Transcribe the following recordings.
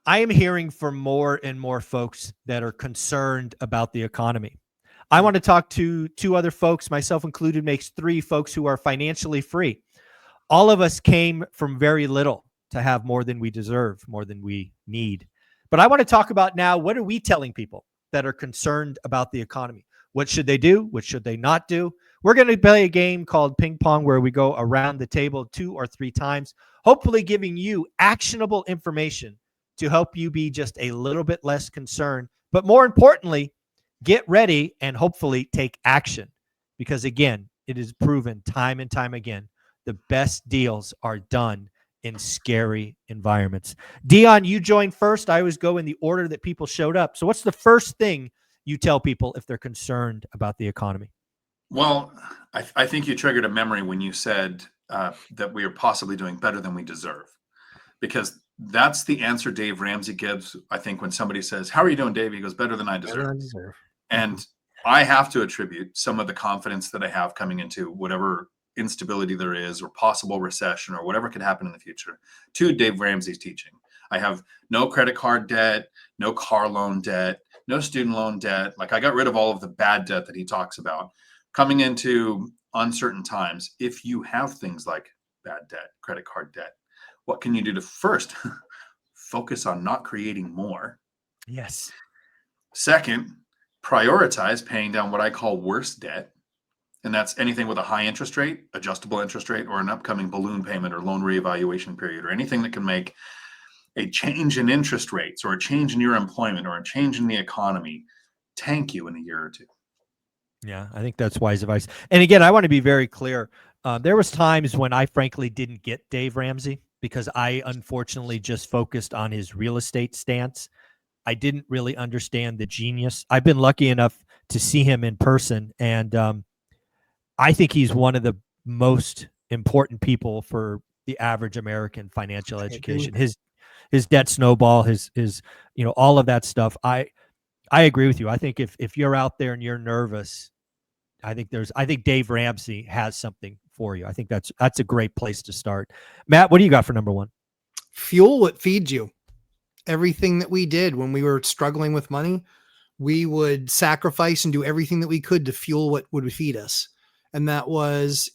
I am hearing from more and more folks that are concerned about the economy. I want to talk to two other folks, myself included, makes three folks who are financially free. All of us came from very little to have more than we deserve, more than we need. But I want to talk about now, what are we telling people that are concerned about the economy? What should they do? What should they not do? We're going to play a game called ping pong where we go around the table 2 or 3 times, hopefully giving you actionable information to help you be just a little bit less concerned. But more importantly, get ready and hopefully take action. Because again, it is proven time and time again, the best deals are done in scary environments. Dion, you joined first. I always go in the order that people showed up. So what's the first thing you tell people if they're concerned about the economy? Well, I think you triggered a memory when you said that we are possibly doing better than we deserve, because that's the answer Dave Ramsey gives. I think when somebody says, "How are you doing, Dave?" He goes, "Better than I deserve." And I have to attribute some of the confidence that I have coming into whatever instability there is, or possible recession, or whatever could happen in the future, to Dave Ramsey's teaching. I have no credit card debt, no car loan debt, no student loan debt. Like, I got rid of all of the bad debt that he talks about. Coming into uncertain times, if you have things like bad debt, credit card debt, what can you do to first focus on not creating more? Yes. Second, prioritize paying down what I call worse debt. And that's anything with a high interest rate, adjustable interest rate, or an upcoming balloon payment or loan reevaluation period, or anything that can make a change in interest rates, or a change in your employment, or a change in the economy tank you in a year or two. Yeah, I think that's wise advice. And again, I want to be very clear. There was times when I frankly didn't get Dave Ramsey because I unfortunately just focused on his real estate stance. I didn't really understand the genius. I've been lucky enough to see him in person, and I think he's one of the most important people for the average American financial education. His debt snowball, his all of that stuff. I agree with you. I think if you're out there and you're nervous, I think Dave Ramsey has something for you. I think that's a great place to start. Matt, what do you got for number one? Fuel what feeds you. Everything that we did when we were struggling with money, we would sacrifice and do everything that we could to fuel what would feed us. And that was,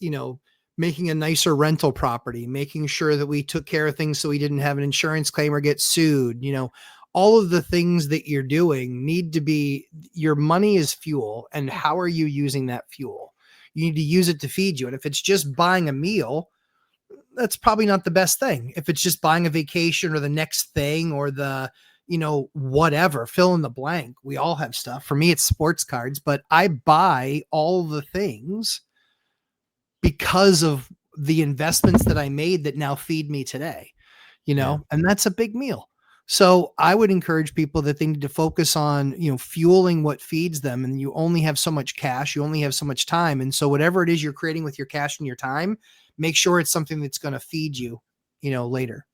making a nicer rental property, making sure that we took care of things so we didn't have an insurance claim or get sued. All of the things that you're doing need to be, your money is fuel. And how are you using that fuel? You need to use it to feed you. And if it's just buying a meal, that's probably not the best thing. If it's just buying a vacation or the next thing or the, whatever, fill in the blank. We all have stuff. For me, it's sports cards, but I buy all the things because of the investments that I made that now feed me today, and that's a big meal. So I would encourage people that they need to focus on, fueling what feeds them. And you only have so much cash, you only have so much time. And so whatever it is you're creating with your cash and your time, make sure it's something that's going to feed you, later.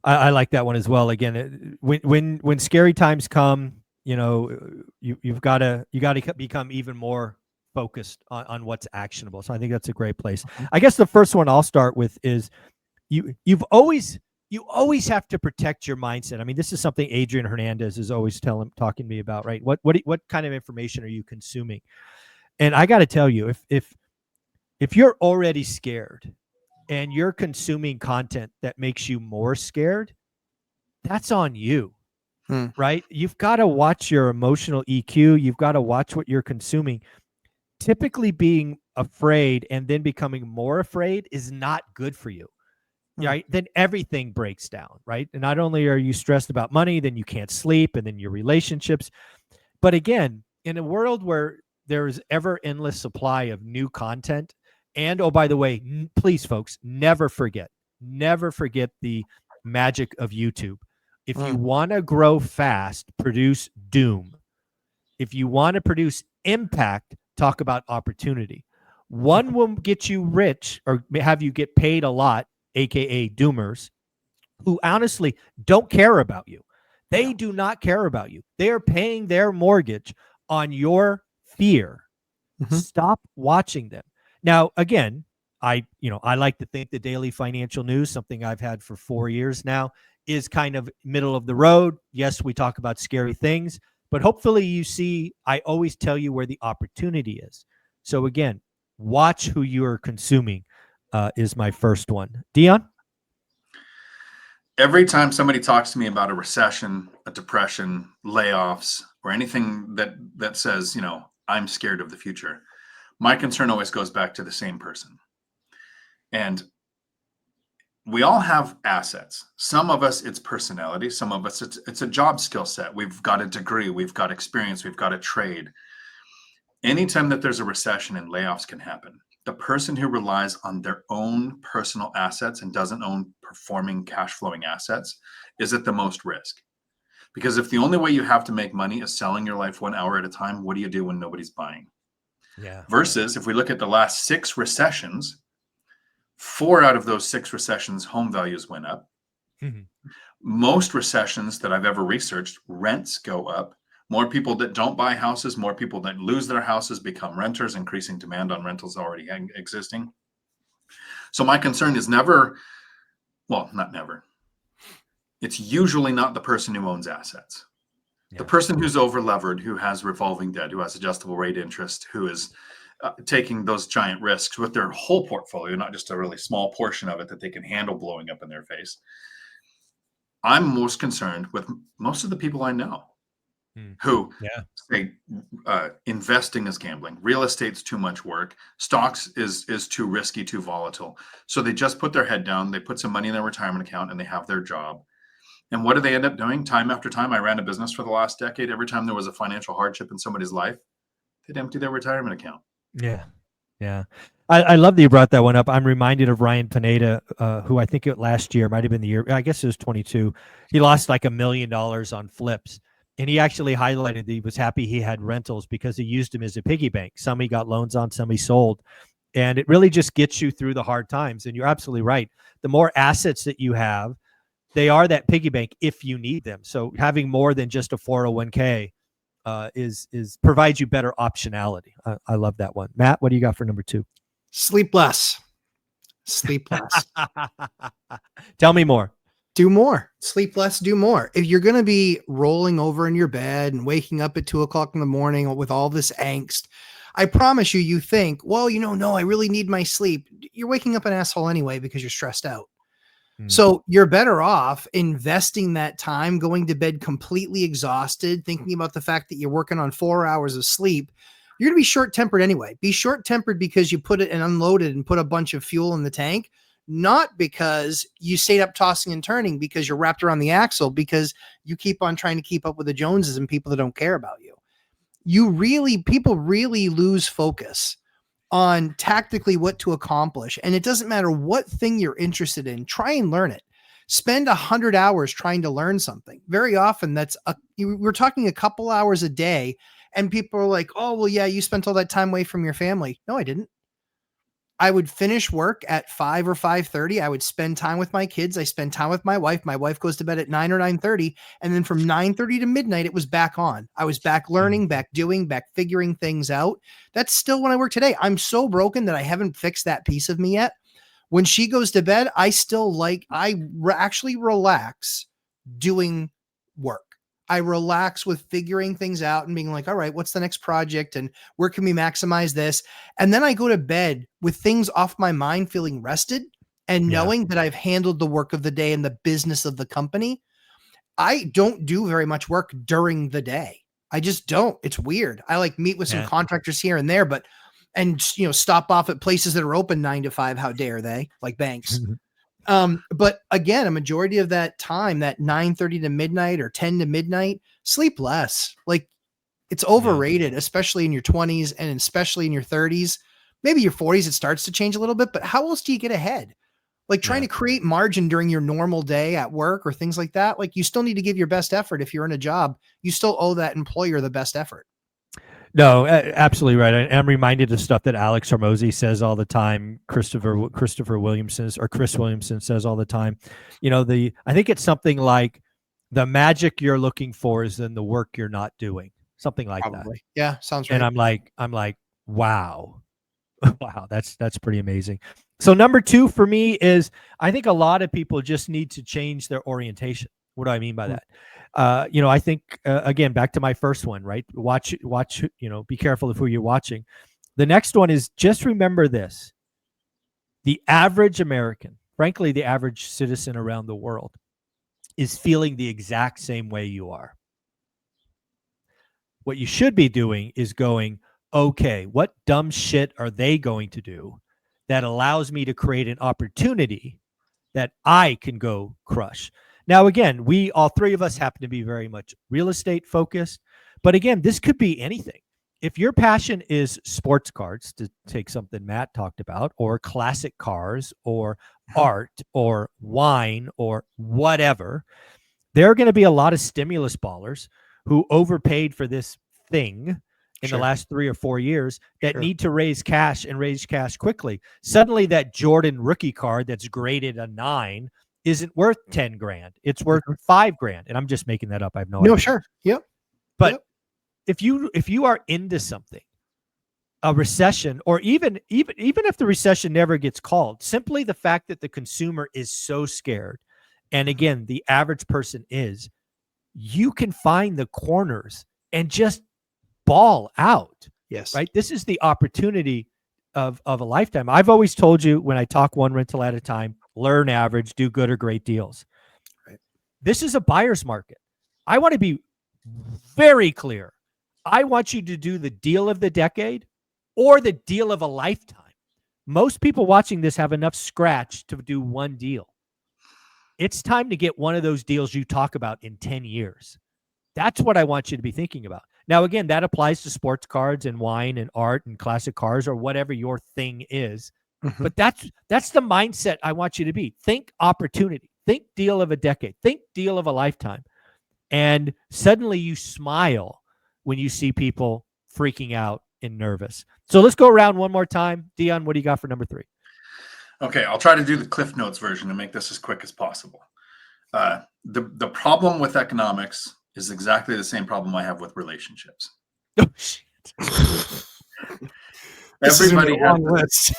I like that one as well. Again, when scary times come, you've got to become even more focused on what's actionable. So I think that's a great place. I guess the first one I'll start with is you always have to protect your mindset. I mean, this is something Adrian Hernandez is always talking to me about, right? What kind of information are you consuming? And I got to tell you, if you're already scared and you're consuming content that makes you more scared, that's on you, right? You've got to watch your emotional EQ. You've got to watch what you're consuming. Typically being afraid and then becoming more afraid is not good for you, right? Then everything breaks down, right? And not only are you stressed about money, then you can't sleep, and then your relationships. But again, in a world where there is ever endless supply of new content, and oh, by the way, please, folks, never forget the magic of YouTube. If you want to grow fast, produce doom. If you want to produce impact, talk about opportunity. One will get you rich or have you get paid a lot, aka doomers, who honestly don't care about you. They do not care about you. They are paying their mortgage on your fear. Stop watching them. Now, again, I like to think the daily financial news, something I've had for 4 years now, is kind of middle of the road. Yes, we talk about scary things, but hopefully you see, I always tell you where the opportunity is. So again, watch who you are consuming is my first one. Dion? Every time somebody talks to me about a recession, a depression, layoffs, or anything that says, you know, I'm scared of the future, my concern always goes back to the same person. And we all have assets. Some of us, it's personality. Some of us, it's a job skill set. We've got a degree, we've got experience, we've got a trade. Anytime that there's a recession and layoffs can happen, the person who relies on their own personal assets and doesn't own performing cash flowing assets is at the most risk. Because if the only way you have to make money is selling your life 1 hour at a time, what do you do when nobody's buying? Yeah. Versus if we look at the last 6 recessions, 4 out of those 6 recessions, home values went up. Most recessions that I've ever researched, rents go up. More people that don't buy houses, more people that lose their houses become renters, increasing demand on rentals already existing. So my concern is never, well, not never. It's usually not the person who owns assets. Yeah. The person who's over levered, who has revolving debt, who has adjustable rate interest, who is taking those giant risks with their whole portfolio, not just a really small portion of it that they can handle blowing up in their face. I'm most concerned with most of the people I know who say investing is gambling, real estate's too much work, stocks is too risky, too volatile. So they just put their head down, they put some money in their retirement account, and they have their job. And what do they end up doing? Time after time, I ran a business for the last decade. Every time there was a financial hardship in somebody's life, they'd empty their retirement account. Yeah. Yeah. I love that you brought that one up. I'm reminded of Ryan Pineda, who I think last year, might have been the year, I guess it was 22. He lost like $1 million on flips. And he actually highlighted that he was happy he had rentals because he used them as a piggy bank. Some he got loans on, some he sold. And it really just gets you through the hard times. And you're absolutely right. The more assets that you have, they are that piggy bank if you need them. So having more than just a 401k is provides you better optionality. I love that one. Matt, what do you got for number 2? Sleep less. Sleep less. Tell me more. Do more. Sleep less, do more. If you're going to be rolling over in your bed and waking up at 2:00 in the morning with all this angst, I promise you, you think, well, no, I really need my sleep. You're waking up an asshole anyway because you're stressed out. So you're better off investing that time, going to bed completely exhausted, thinking about the fact that you're working on 4 hours of sleep. You're going to be short-tempered anyway. Be short-tempered because you put it and unloaded and put a bunch of fuel in the tank, not because you stayed up tossing and turning because you're wrapped around the axle because you keep on trying to keep up with the Joneses and people that don't care about you. People really lose focus on tactically what to accomplish. And it doesn't matter what thing you're interested in, try and learn it. Spend 100 hours trying to learn something. Very often we're talking a couple hours a day and people are like, oh, well, yeah, you spent all that time away from your family. No, I didn't. I would finish work at 5 or 5:30. I would spend time with my kids. I spend time with my wife. My wife goes to bed at 9 or 9:30. And then from 9:30 to midnight, it was back on. I was back learning, back doing, back figuring things out. That's still when I work today. I'm so broken that I haven't fixed that piece of me yet. When she goes to bed, I actually relax doing work. I relax with figuring things out and being like, all right, what's the next project and where can we maximize this? And then I go to bed with things off my mind, feeling rested and knowing that I've handled the work of the day and the business of the company. I don't do very much work during the day. I just don't. It's weird. I meet with some contractors here and there, and stop off at places that are open 9 to 5. How dare they? Like banks. But again, a majority of that time, that 9:30 to midnight or 10 to midnight, sleep less. It's overrated, especially in your 20s and especially in your 30s, maybe your 40s. It starts to change a little bit, but how else do you get ahead? Trying to create margin during your normal day at work or things like that. You still need to give your best effort. If you're in a job, you still owe that employer the best effort. No, absolutely right. I'm reminded of stuff that Alex Hormozy says all the time. Christopher Williamson or Chris Williamson says all the time. I think it's something like the magic you're looking for is in the work you're not doing. Something like that. Yeah, sounds right. And I'm like, wow, wow, that's pretty amazing. So number 2 for me is I think a lot of people just need to change their orientation. What do I mean by that? I think again, back to my first one, right? Watch, be careful of who you're watching. The next one is just remember this. The average American, frankly, the average citizen around the world is feeling the exact same way you are. What you should be doing is going, okay, what dumb shit are they going to do that allows me to create an opportunity that I can go crush? Now, again, all three of us happen to be very much real estate focused. But again, this could be anything. If your passion is sports cards, to take something Matt talked about, or classic cars, or art, or wine, or whatever, there are going to be a lot of stimulus ballers who overpaid for this thing in the last 3 or 4 years that need to raise cash and raise cash quickly. Suddenly that Jordan rookie card that's graded a 9 isn't worth 10 grand. It's worth 5 grand. And I'm just making that up. I have no idea. No, sure. Yep. But if you are into something, a recession, or even if the recession never gets called, simply the fact that the consumer is so scared, and again, the average person is, you can find the corners and just ball out. Yes. Right. This is the opportunity of a lifetime. I've always told you, when I talk one rental at a time, learn average, do good or great deals. Right. This is a buyer's market. I want to be very clear. I want you to do the deal of the decade or the deal of a lifetime. Most people watching this have enough scratch to do one deal. It's time to get one of those deals you talk about in 10 years. That's what I want you to be thinking about. Now, again, that applies to sports cards and wine and art and classic cars or whatever your thing is. But that's the mindset I want you to be. Think opportunity. Think deal of a decade. Think deal of a lifetime. And suddenly you smile when you see people freaking out and nervous. So let's go around one more time. Dion, what do you got for number 3? Okay, I'll try to do the Cliff Notes version and make this as quick as possible. The problem with economics is exactly the same problem I have with relationships. Oh, shit. Everybody has list.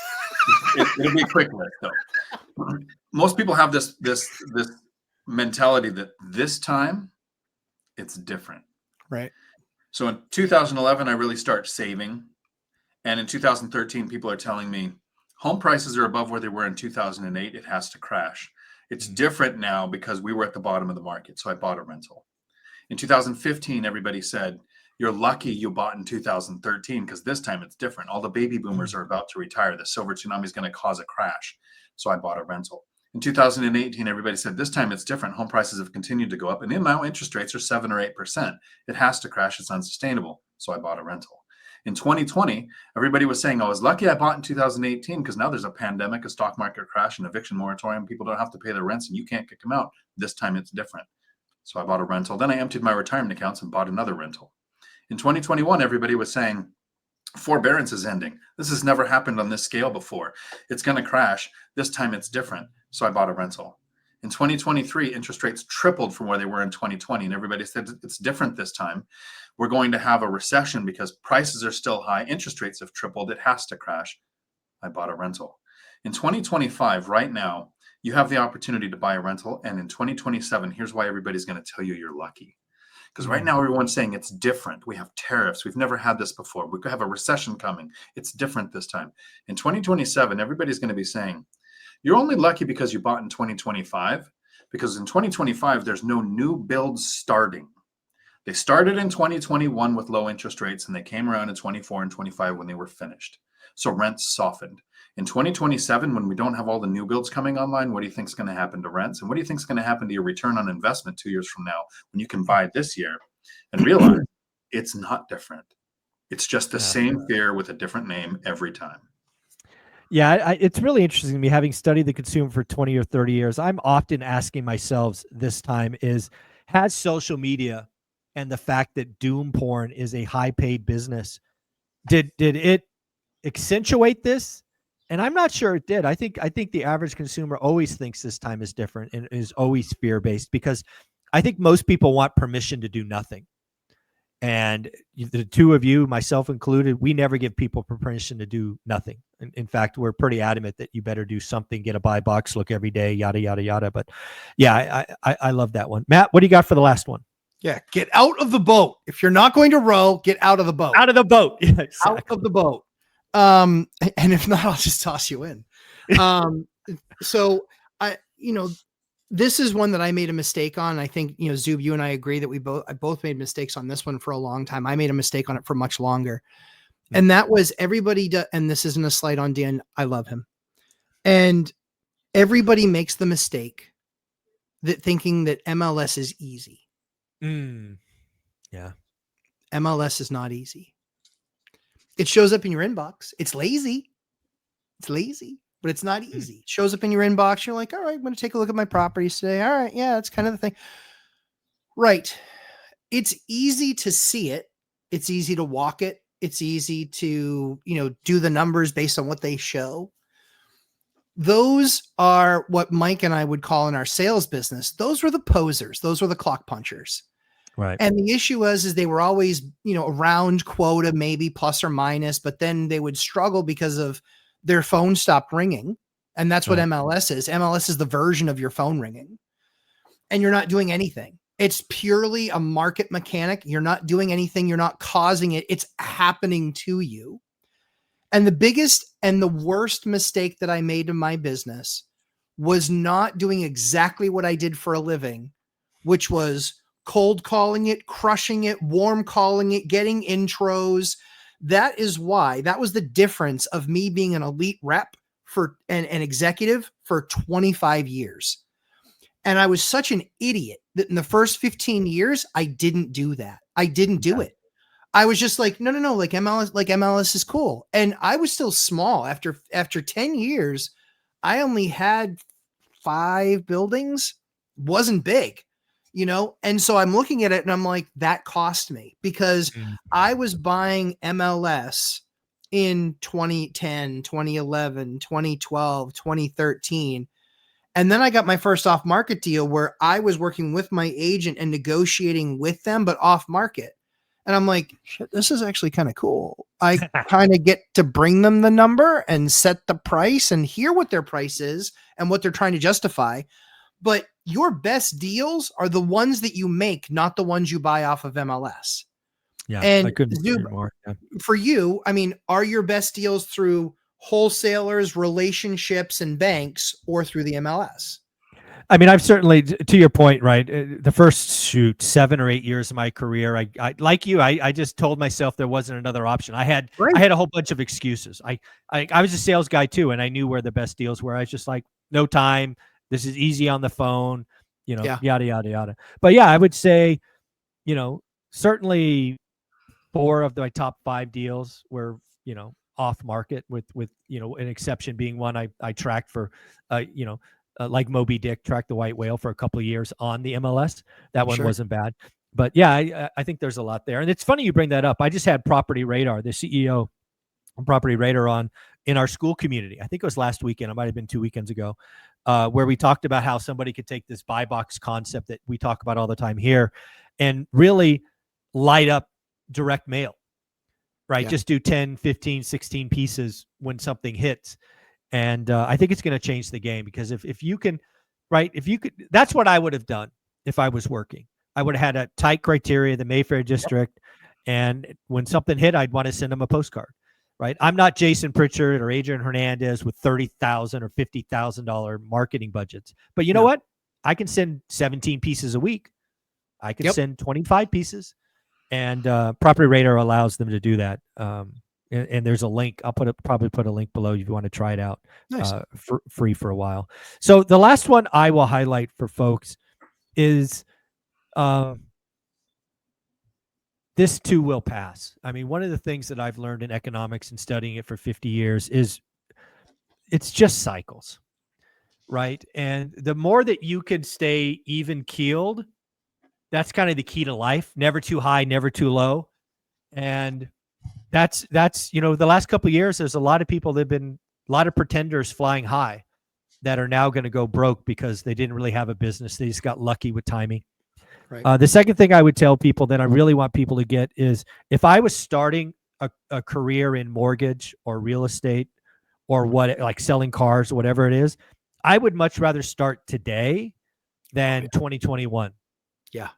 It'll be a quick list, though. Most people have this mentality that this time it's different. Right. So in 2011, I really start saving. And in 2013, people are telling me home prices are above where they were in 2008. It has to crash. It's different now because we were at the bottom of the market. So I bought a rental. In 2015, everybody said, you're lucky you bought in 2013 because this time it's different. All the baby boomers are about to retire. The silver tsunami is going to cause a crash. So I bought a rental. In 2018, everybody said, this time it's different. Home prices have continued to go up. And now interest rates are 7 or 8%. It has to crash. It's unsustainable. So I bought a rental. In 2020, everybody was saying, I was lucky I bought in 2018 because now there's a pandemic, a stock market crash, an eviction moratorium. People don't have to pay their rents and you can't kick them out. This time it's different. So I bought a rental. Then I emptied my retirement accounts and bought another rental. In 2021, everybody was saying, forbearance is ending. This has never happened on this scale before. It's going to crash. This time it's different. So I bought a rental. In 2023, interest rates tripled from where they were in 2020. And everybody said it's different this time. We're going to have a recession because prices are still high. Interest rates have tripled. It has to crash. I bought a rental. In 2025, right now, you have the opportunity to buy a rental. And in 2027, here's why everybody's going to tell you you're lucky. Because right now, everyone's saying it's different. We have tariffs. We've never had this before. We could have a recession coming. It's different this time. In 2027, everybody's going to be saying, you're only lucky because you bought in 2025. Because in 2025, there's no new builds starting. They started in 2021 with low interest rates, and they came around in 24 and 25 when they were finished. So rents softened. In 2027, when we don't have all the new builds coming online, what do you think is going to happen to rents? And what do you think is going to happen to your return on investment 2 years from now when you can buy this year and realize it's not different? It's just the same fear with a different name every time. Yeah, it's really interesting to me, having studied the consumer for 20 or 30 years. I'm often asking myself this time is, has social media and the fact that doom porn is a high paid business, did it accentuate this? And I'm not sure it did. I think the average consumer always thinks this time is different and is always fear-based because I think most people want permission to do nothing. And the two of you, myself included, we never give people permission to do nothing. In fact, we're pretty adamant that you better do something, get a buy box, look every day, yada, yada, yada. But yeah, I love that one. Matt, what do you got for the last one? Yeah. Get out of the boat. If you're not going to row, get out of the boat. Out of the boat. Yeah, exactly. Out of the boat. And if not, I'll just toss you in. So this is one that I made a mistake on. I think, Zub, you and I agree that I both made mistakes on this one for a long time. I made a mistake on it for much longer. And that was and this isn't a slight on Dion. I love him. And everybody makes the mistake that thinking that MLS is easy. Yeah. MLS is not easy. It shows up in your inbox. It's lazy. But it's not easy. It shows up in your inbox. You're like, all right, I'm going to take a look at my properties today. All right. Yeah, that's kind of the thing. Right. It's easy to see it. It's easy to walk it. It's easy to, do the numbers based on what they show. Those are what Mike and I would call in our sales business. Those were the posers. Those were the clock punchers. Right. And the issue is they were always, around quota, maybe plus or minus, but then they would struggle because of their phone stopped ringing. And that's what MLS is. MLS is the version of your phone ringing. And you're not doing anything. It's purely a market mechanic. You're not doing anything. You're not causing it. It's happening to you. And the biggest and the worst mistake that I made in my business was not doing exactly what I did for a living, which was cold calling it, crushing it, warm calling it, getting intros. That was the difference of me being an elite rep for an executive for 25 years. And I was such an idiot that in the first 15 years, I didn't do that. I didn't do it. I was just like, no, like MLS is cool. And I was still small. After 10 years, I only had 5 buildings, wasn't big, And so I'm looking at it and I'm like, that cost me because I was buying MLS in 2010, 2011, 2012, 2013. And then I got my first off market deal where I was working with my agent and negotiating with them, but off market. And I'm like, shit, this is actually kind of cool. I kind of get to bring them the number and set the price and hear what their price is and what they're trying to justify. But your best deals are the ones that you make, not the ones you buy off of MLS. Yeah. And I couldn't agree more. Yeah. For you, are your best deals through wholesalers, relationships, and banks or through the MLS? I've certainly, to your point, right? The first 7 or 8 years of my career, I like you, I just told myself there wasn't another option. I had a whole bunch of excuses. I was a sales guy too, and I knew where the best deals were. I was just like, no time. This is easy on the phone, yada, yada, yada. But yeah, I would say, certainly 4 of my top 5 deals were, off market with an exception being one I tracked for, like Moby Dick, tracked the white whale for a couple of years on the MLS. That one wasn't bad. But yeah, I think there's a lot there. And it's funny you bring that up. I just had Property Radar, the CEO of Property Radar, on in our school community. I think it was last weekend. It might have been 2 weekends ago, where we talked about how somebody could take this buy box concept that we talk about all the time here and really light up direct mail, right? Yeah. Just do 10, 15, 16 pieces when something hits. And I think it's going to change the game because if you can, right, if you could, that's what I would have done if I was working. I would have had a tight criteria, the Mayfair district. And when something hit, I'd want to send them a postcard, right? I'm not Jason Pritchard or Adrian Hernandez with $30,000 or $50,000 marketing budgets. But you know what? I can send 17 pieces a week. I can send 25 pieces. And Property Radar allows them to do that. And there's a link. I'll probably put a link below if you want to try it out. Nice. Free for a while. So the last one I will highlight for folks is this too will pass. One of the things that I've learned in economics and studying it for 50 years is it's just cycles, right? And the more that you can stay even keeled, that's kind of the key to life. Never too high, never too low. And that's the last couple of years, there's a lot of people that have been, a lot of pretenders flying high that are now going to go broke because they didn't really have a business. They just got lucky with timing. Right. The second thing I would tell people that I really want people to get is, if I was starting a career in mortgage or real estate or what, like selling cars or whatever it is, I would much rather start today than 2021. Yeah.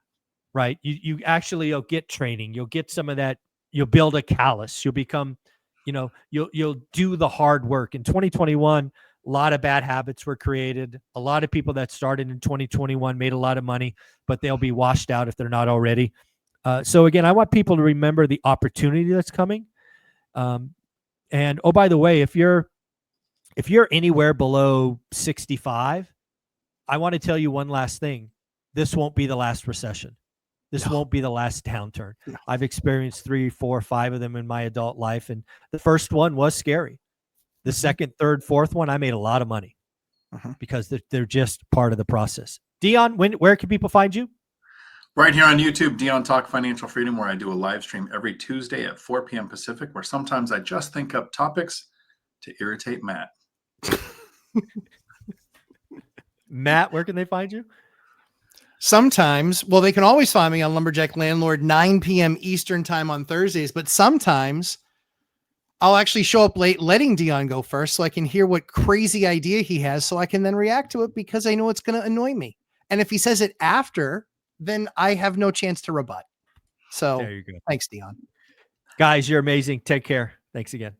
Right. You actually, you'll get training. You'll get some of that. You'll build a callus. You'll become, you'll do the hard work. In 2021, a lot of bad habits were created. A lot of people that started in 2021 made a lot of money, but they'll be washed out if they're not already. So again, I want people to remember the opportunity that's coming. And oh, by the way, if you're anywhere below 65, I want to tell you one last thing. This won't be the last recession. This won't be the last downturn. No. I've experienced 3, 4, 5 of them in my adult life. And the first one was scary. The second, third, fourth one, I made a lot of money because they're just part of the process. Dion, where can people find you? Right here on YouTube, Dion Talk Financial Freedom, where I do a live stream every Tuesday at 4 p.m. Pacific, where sometimes I just think up topics to irritate Matt. Matt, where can they find you? Sometimes, well, they can always find me on Lumberjack Landlord, 9 p.m. Eastern time on Thursdays, but sometimes I'll actually show up late, letting Dion go first so I can hear what crazy idea he has so I can then react to it because I know it's going to annoy me. And if he says it after, then I have no chance to rebut. So There you go. thanks, Dion. Guys, you're amazing. Take care. Thanks again.